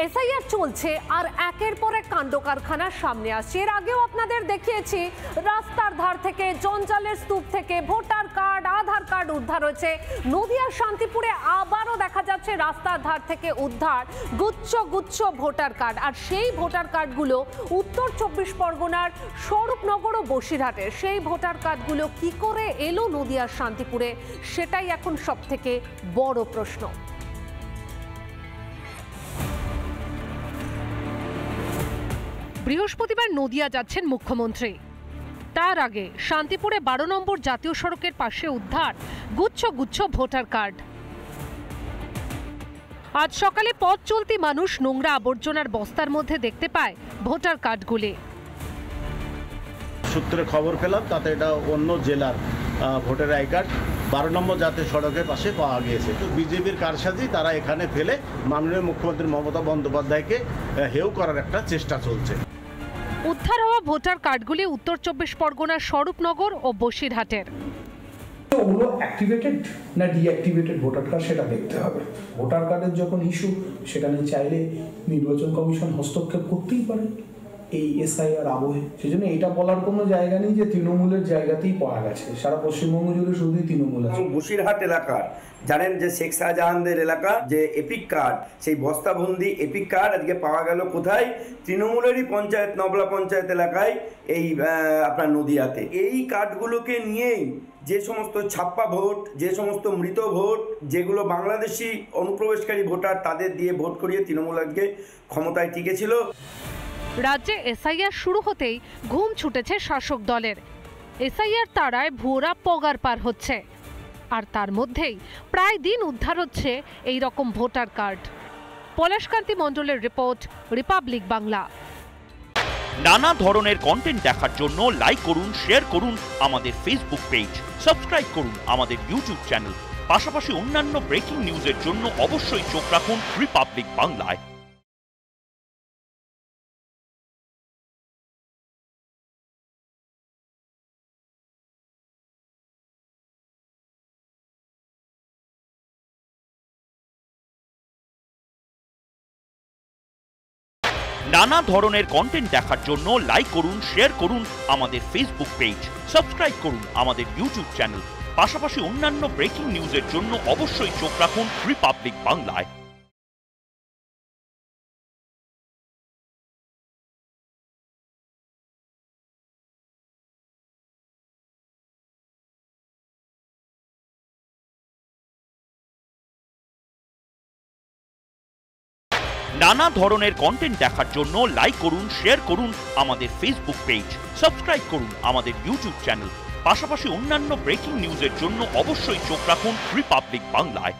SIR চলছে আর একের পর এক কাণ্ড কারখানার সামনে আসছে। এর আগেও আপনাদের দেখিয়েছি রাস্তার ধার থেকে, জঞ্জালের স্তূপ থেকে ভোটার কার্ড, আধার কার্ড উদ্ধার হয়েছে। নদিয়ার শান্তিপুরে আবারও দেখা যাচ্ছে রাস্তার ধার থেকে উদ্ধার গুচ্ছ গুচ্ছ ভোটার কার্ড। আর সেই ভোটার কার্ডগুলো উত্তর 24 পরগনার স্বরূপনগর ও বসিরহাটের। সেই ভোটার কার্ডগুলো কি করে এলো নদিয়ার শান্তিপুরে, সেটাই এখন সবথেকে বড় প্রশ্ন। বৃহস্পতিবার নদিয়া যাচ্ছেন মুখ্যমন্ত্রী। তার আগে শান্তিপুরে 12 নম্বর জাতীয় সড়কের পাশে উদ্ধার গুচ্ছ গুচ্ছ ভোটার কার্ড। আজ সকালে পথ চলতি মানুষ নোংরা আবর্জনার বস্তার মধ্যে দেখতে পায় ভোটার কার্ডগুলি। সূত্রে খবর পেলাম তাতে এটা অন্য জেলার ভোটার আই কার্ড 12 নম্বর জাতীয় সড়কের পাশে পাওয়া গিয়েছে। তো বিজেপির কারসাজি তারা এখানে ফেলে মাননীয় মুখ্যমন্ত্রী মমতা বন্দ্যোপাধ্যায়কে হেয় করার একটা চেষ্টা চলছে। উদ্ধার হওয়া ভোটার কার্ডগুলি উত্তর 24 পরগনার স্বরূপনগর ও বসিরহাটের। ওগুলো অ্যাক্টিভেটেড না ডিঅ্যাক্টিভেটেড ভোটার কার্ড সেটা দেখতে হবে। ভোটার কার্ডের যখন ইস্যু, সেখানে চাইলে নির্বাচন কমিশন হস্তক্ষেপ করতেই পারে এই এসআইআর আবহে। সেজন্য এটা বলার কোনো জায়গা নেই যে তৃণমূলের জায়গাতেই পাওয়া গেছে। সারা পশ্চিমবঙ্গ জুড়ে শুধুই তৃণমূল আছে। বসিরহাট এলাকার জানেন যে শেখ শাহজাহানদের এলাকা যে এপিক কার্ড, সেই বস্তাবন্দি এপিক কার্ড আজকে পাওয়া গেল কোথায়? তৃণমূলেরই পঞ্চায়েত, নবলা পঞ্চায়েত এলাকায়, এই আপনার নদিয়াতে। এই কার্ডগুলোকে নিয়েই যে সমস্ত ছাপ্পা ভোট, যে সমস্ত মৃত ভোট, যেগুলো বাংলাদেশি অনুপ্রবেশকারী ভোটার, তাদের দিয়ে ভোট করিয়ে তৃণমূল আজকে ক্ষমতায় টিকেছিল। রাজ্যে এসআইআর শুরু হতেই ঘুম ছুটেছে শাসক দলের। এসআইআর তাড়ায় ভুয়োরা পগার পার হচ্ছে, আর তার মধ্যেই প্রায় দিন উদ্ধার হচ্ছে এই রকম ভোটার কার্ড। পলাশকান্তি মণ্ডলের রিপোর্ট, রিপাবলিক বাংলা। নানা ধরনের কন্টেন্ট দেখার জন্য লাইক করুন, শেয়ার করুন আমাদের ফেসবুক পেজ, সাবস্ক্রাইব করুন আমাদের ইউটিউব চ্যানেল। পাশাপাশি অন্যান্য ব্রেকিং নিউজের জন্য অবশ্যই চোখ রাখুন রিপাবলিক বাংলায়। নানা ধরনের কন্টেন্ট দেখার জন্য লাইক করুন, শেয়ার করুন আমাদের ফেসবুক পেজ, সাবস্ক্রাইব করুন আমাদের ইউটিউব চ্যানেল। পাশাপাশি অন্যান্য ব্রেকিং নিউজের জন্য অবশ্যই চোখ রাখুন রিপাবলিক বাংলায়। নানা ধরনের কন্টেন্ট দেখার জন্য লাইক করুন, শেয়ার করুন আমাদের ফেসবুক পেজ, সাবস্ক্রাইব করুন আমাদের ইউটিউব চ্যানেল। পাশাপাশি অন্যান্য ব্রেকিং নিউজের জন্য অবশ্যই চোখ রাখুন রিপাবলিক বাংলায়।